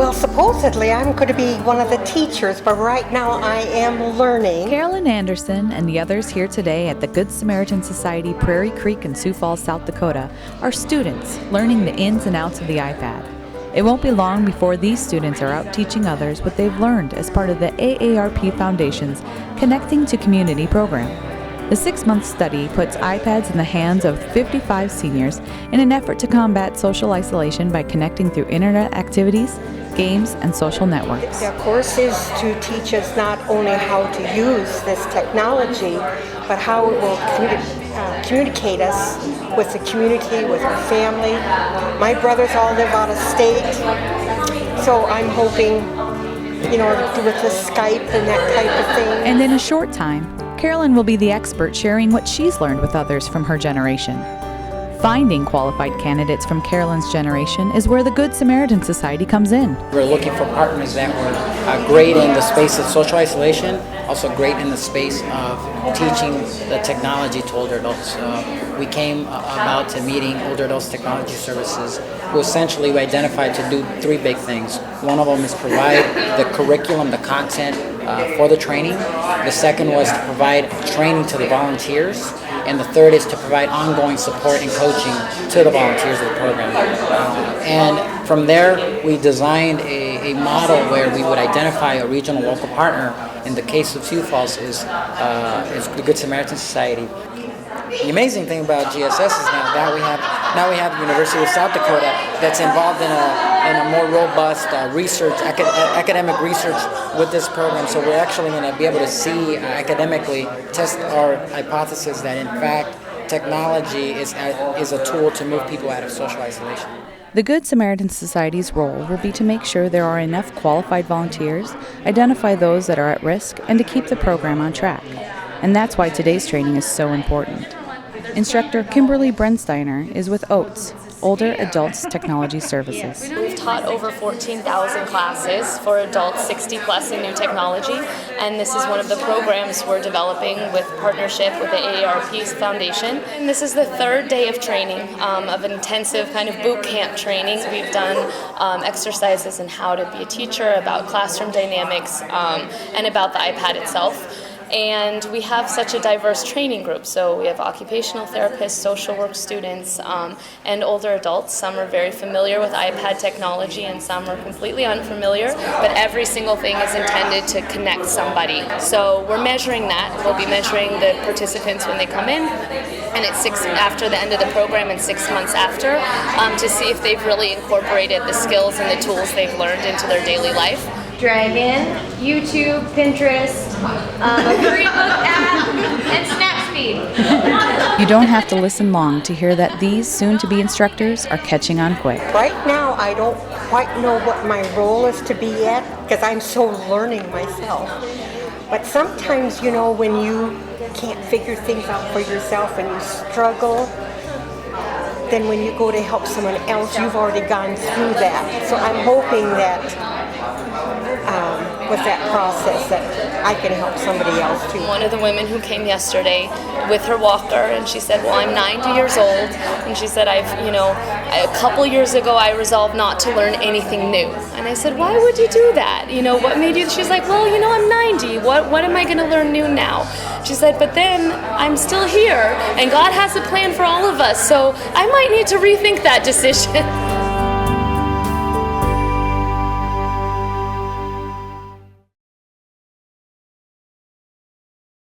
Well, supposedly I'm going to be one of the teachers, but right now I am learning. Carolyn Anderson and the others here today at the Good Samaritan Society, Prairie Creek in Sioux Falls, South Dakota, are students learning the ins and outs of the iPad. It won't be long before these students are out teaching others what they've learned as part of the AARP Foundation's Connecting to Community program. The 6-month study puts iPads in the hands of 55 seniors in an effort to combat social isolation by connecting through internet activities, games, and social networks. The course is to teach us not only how to use this technology, but how it will communicate us with the community, with our family. My brothers all live out of state, so I'm hoping, with the Skype and that type of thing. And in a short time, Carolyn will be the expert sharing what she's learned with others from her generation. Finding qualified candidates from Carolyn's generation is where the Good Samaritan Society comes in. We're looking for partners that were great in the space of social isolation, also great in the space of teaching the technology to older adults. We came about to meeting Older Adults Technology Services, who essentially we identified to do 3 big things. One of them is provide the curriculum, the content for the training. The second was to provide training to the volunteers. And the third is to provide ongoing support and coaching to the volunteers of the program. And from there, we designed a model where we would identify a regional local partner. In the case of Sioux Falls is the Good Samaritan Society. The amazing thing about GSS is now we have the University of South Dakota that's involved in a more robust research, academic research with this program. So we're actually going to be able to see academically test our hypothesis that in fact technology is a tool to move people out of social isolation. The Good Samaritan Society's role will be to make sure there are enough qualified volunteers, identify those that are at risk, and to keep the program on track. And that's why today's training is so important. Instructor Kimberly Brensteiner is with OATS, Older Adults Technology Services. We've taught over 14,000 classes for adults 60 plus in new technology, and this is one of the programs we're developing with partnership with the AARP Foundation. And this is the 3rd day of training, of an intensive kind of boot camp training. We've done exercises in how to be a teacher, about classroom dynamics, and about the iPad itself. And we have such a diverse training group. So we have occupational therapists, social work students, and older adults. Some are very familiar with iPad technology and some are completely unfamiliar, but every single thing is intended to connect somebody. So we're measuring that. We'll be measuring the participants when they come in, and it's after the end of the program and 6 months after, to see if they've really incorporated the skills and the tools they've learned into their daily life. Dragon, YouTube, Pinterest, a free book app, and Snapspeed. You don't have to listen long to hear that these soon-to-be instructors are catching on quick. Right now I don't quite know what my role is to be yet because I'm so learning myself. But sometimes, when you can't figure things out for yourself and you struggle, then when you go to help someone else, you've already gone through that. So I'm hoping that with that process that I can help somebody else too. One of the women who came yesterday with her walker, and she said, well, I'm 90 years old, and she said, a couple years ago I resolved not to learn anything new. And I said, why would you do that? What made you? She's like, well, I'm 90. What am I going to learn new now? She said, but then I'm still here, and God has a plan for all of us, so I might need to rethink that decision.